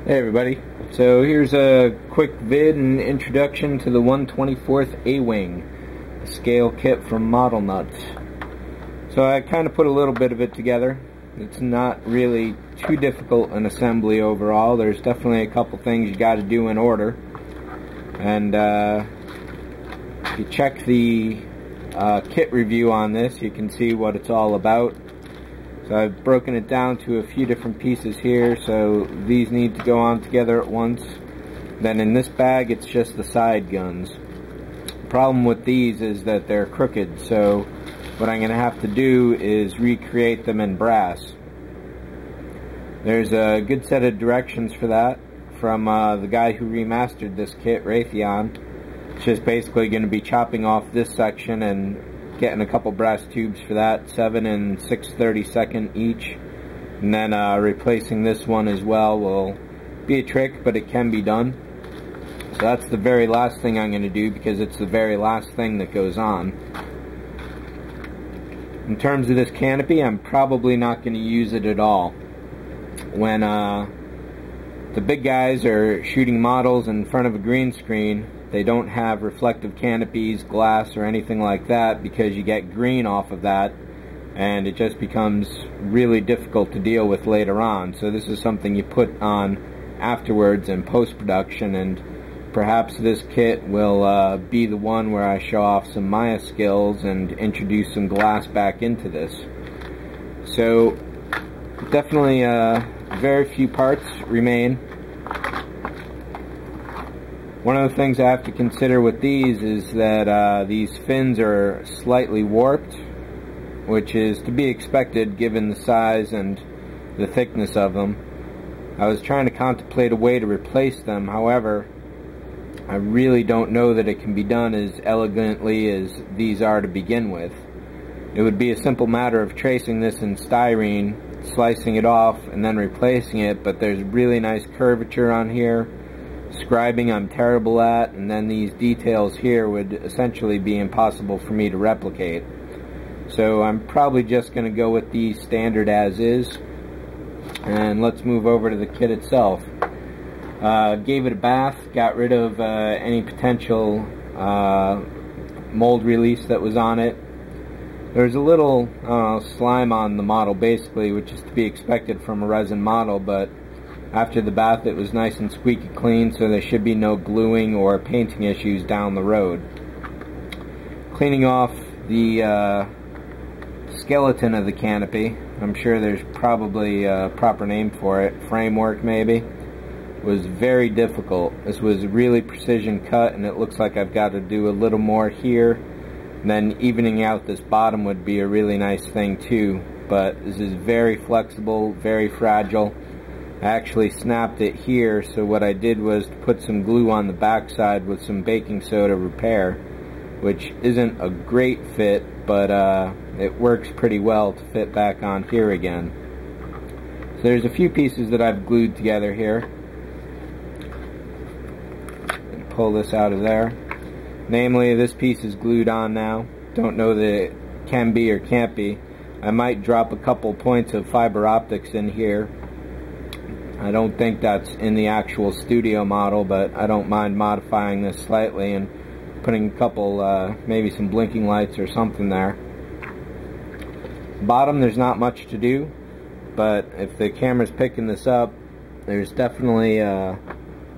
Hey everybody, so here's a quick vid and introduction to the 1/24th A-Wing scale kit from ModelNutz. So I kind of put a little bit of it together. It's not really too difficult an assembly overall. There's definitely a couple things you got to do in order. And if you check the kit review on this, you can see what it's all about. So I've broken it down to a few different pieces here, so these need to go on together at once. Then in this bag it's just the side guns. The problem with these is that they're crooked, so what I'm going to have to do is recreate them in brass. There's a good set of directions for that from the guy who remastered this kit, Raytheon. It's just basically going to be chopping off this section and getting a couple brass tubes for that, 7 and 6/32 each, and then replacing this one as well will be a trick, but it can be done. So that's the very last thing I'm going to do, because it's the very last thing that goes on. In terms of this canopy, I'm probably not going to use it at all. When the big guys are shooting models in front of a green screen, they don't have reflective canopies, glass, or anything like that, because you get green off of that and it just becomes really difficult to deal with later on. So this is something you put on afterwards in post-production, and perhaps this kit will be the one where I show off some Maya skills and introduce some glass back into this. So definitely very few parts remain. One of the things I have to consider with these is that these fins are slightly warped, which is to be expected given the size and the thickness of them. I was trying to contemplate a way to replace them, however, I really don't know that it can be done as elegantly as these are to begin with. It would be a simple matter of tracing this in styrene, slicing it off, and then replacing it, but there's really nice curvature on here. Scribing I'm terrible at, and then these details here would essentially be impossible for me to replicate. So I'm probably just going to go with these standard as is, and let's move over to the kit itself. Gave it a bath, got rid of any potential mold release that was on it. There's a little slime on the model basically, which is to be expected from a resin model, but after the bath it was nice and squeaky clean, so there should be no gluing or painting issues down the road. Cleaning off the skeleton of the canopy, I'm sure there's probably a proper name for it, framework maybe, was very difficult. This was really precision cut, and it looks like I've got to do a little more here, and then evening out this bottom would be a really nice thing too, but this is very flexible, very fragile. I actually snapped it here, so what I did was to put some glue on the backside with some baking soda repair, which isn't a great fit, but it works pretty well to fit back on here again. So there's a few pieces that I've glued together here. And pull this out of there. Namely, this piece is glued on now. Don't know that it can be or can't be. I might drop a couple points of fiber optics in here. I don't think that's in the actual studio model, but I don't mind modifying this slightly and putting a couple, maybe some blinking lights or something there. Bottom, there's not much to do, but if the camera's picking this up, there's definitely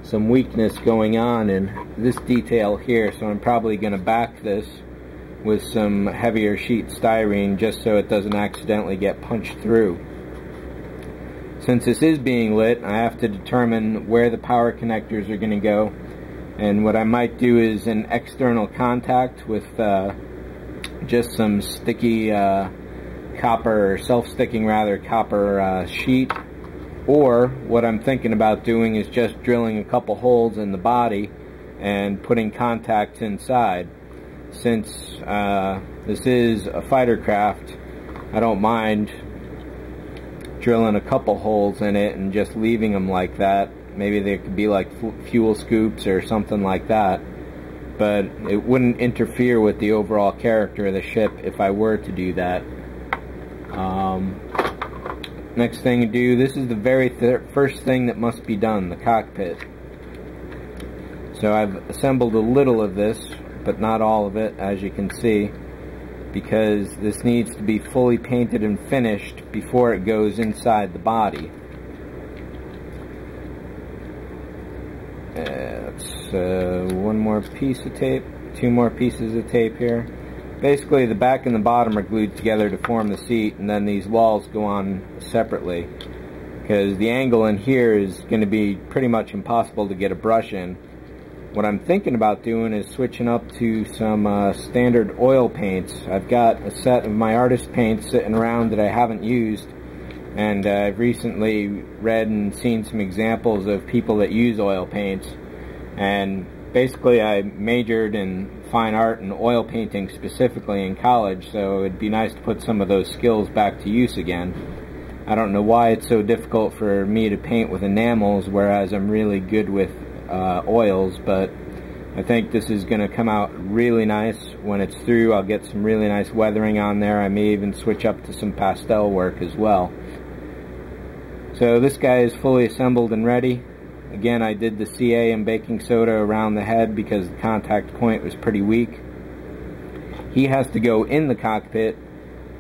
some weakness going on in this detail here, so I'm probably going to back this with some heavier sheet styrene just so it doesn't accidentally get punched through. Since this is being lit, I have to determine where the power connectors are going to go, and what I might do is an external contact with just some sticky copper, or self-sticking rather, copper sheet, or what I'm thinking about doing is just drilling a couple holes in the body and putting contacts inside. Since this is a fighter craft, I don't mind drilling a couple holes in it and just leaving them like that. Maybe they could be like fuel scoops or something like that, but it wouldn't interfere with the overall character of the ship if I were to do that. Next thing to do, this is the very first thing that must be done, the cockpit. So I've assembled a little of this, but not all of it, as you can see, because this needs to be fully painted and finished before it goes inside the body. That's one more piece of tape, two more pieces of tape here. Basically, the back and the bottom are glued together to form the seat, and then these walls go on separately, because the angle in here is going to be pretty much impossible to get a brush in. What I'm thinking about doing is switching up to some standard oil paints. I've got a set of my artist paints sitting around that I haven't used, and I've recently read and seen some examples of people that use oil paints, and basically I majored in fine art and oil painting specifically in college, so it'd be nice to put some of those skills back to use again. I don't know why it's so difficult for me to paint with enamels, whereas I'm really good with oils, but I think this is going to come out really nice when it's through. I'll get some really nice weathering on there. I may even switch up to some pastel work as well. So this guy is fully assembled and ready. Again, I did the CA and baking soda around the head because the contact point was pretty weak. He has to go in the cockpit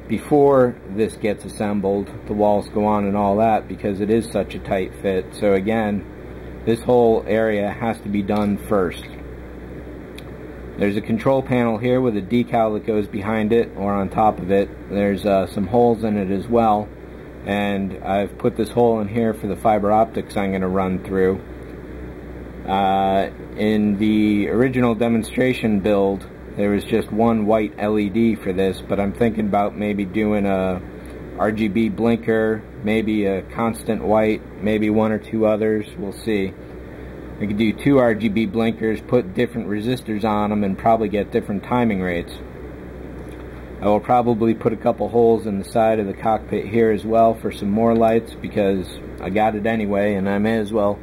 before this gets assembled. The walls go on and all that because it is such a tight fit. So again, this whole area has to be done first. There's a control panel here with a decal that goes behind it or on top of it. There's some holes in it as well, and I've put this hole in here for the fiber optics I'm going to run through. In the original demonstration build, there was just one white LED for this, but I'm thinking about maybe doing a RGB blinker, maybe a constant white, maybe one or two others. We'll see. I could do 2 RGB blinkers, put different resistors on them, and probably get different timing rates. I will probably put a couple holes in the side of the cockpit here as well for some more lights, because I got it anyway and I may as well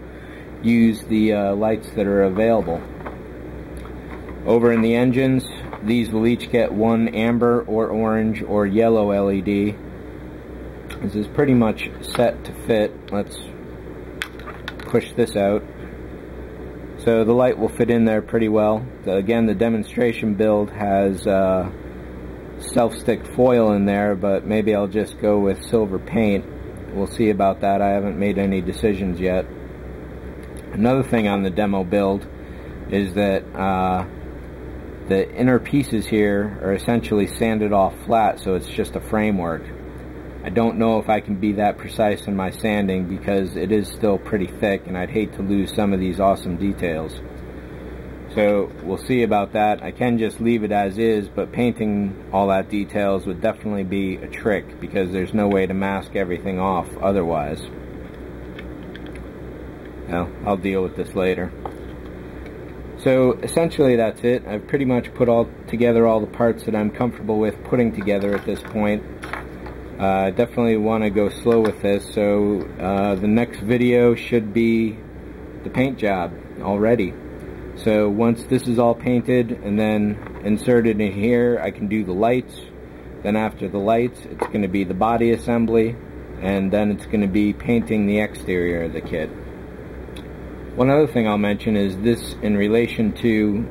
use the lights that are available. Over in the engines, these will each get one amber or orange or yellow LED. This is pretty much set to fit. Let's push this out. So the light will fit in there pretty well. Again, the demonstration build has self-stick foil in there, but maybe I'll just go with silver paint. We'll see about that. I haven't made any decisions yet. Another thing on the demo build is that the inner pieces here are essentially sanded off flat, so it's just a framework. I don't know if I can be that precise in my sanding because it is still pretty thick and I'd hate to lose some of these awesome details. So we'll see about that. I can just leave it as is, but painting all that details would definitely be a trick because there's no way to mask everything off otherwise. Well, I'll deal with this later. So essentially that's it. I've pretty much put together all the parts that I'm comfortable with putting together at this point. I definitely want to go slow with this, so the next video should be the paint job already. So once this is all painted and then inserted in here, I can do the lights. Then after the lights, it's going to be the body assembly, and then it's going to be painting the exterior of the kit. One other thing I'll mention is this in relation to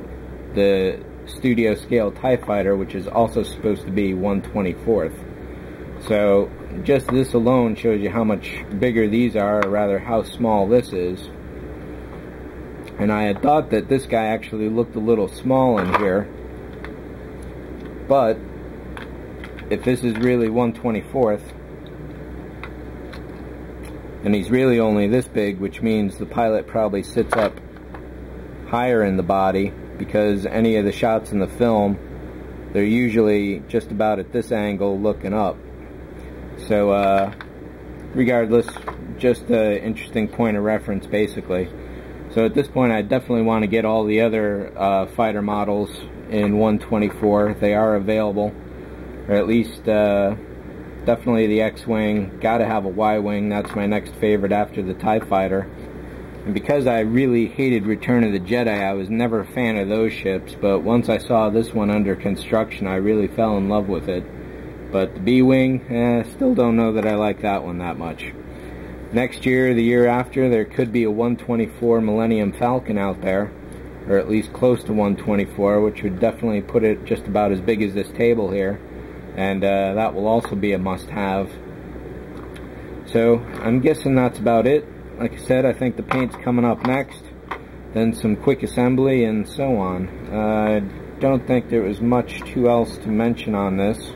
the studio scale TIE Fighter, which is also supposed to be 1/24. So just this alone shows you how much bigger these are, or rather how small this is. And I had thought that this guy actually looked a little small in here, but if this is really 1/24, and he's really only this big, which means the pilot probably sits up higher in the body, because any of the shots in the film, they're usually just about at this angle looking up. So regardless, just an interesting point of reference basically. So at this point I definitely want to get all the other fighter models in 1/24. They are available, or at least definitely the X-Wing. Gotta have a Y-Wing. That's my next favorite after the TIE Fighter. And because I really hated Return of the Jedi, I was never a fan of those ships, but once I saw this one under construction, I really fell in love with it. But the B-Wing, still don't know that I like that one that much. Next year, the year after, there could be a 124 Millennium Falcon out there, or at least close to 124, which would definitely put it just about as big as this table here, and that will also be a must-have. So I'm guessing that's about it. Like I said, I think the paint's coming up next, then some quick assembly and so on. I don't think there was much else to mention on this.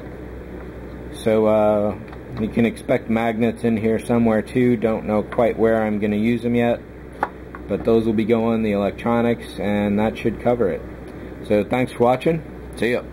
So you can expect magnets in here somewhere too. Don't know quite where I'm going to use them yet, but those will be going, the electronics, and that should cover it. So thanks for watching. See ya.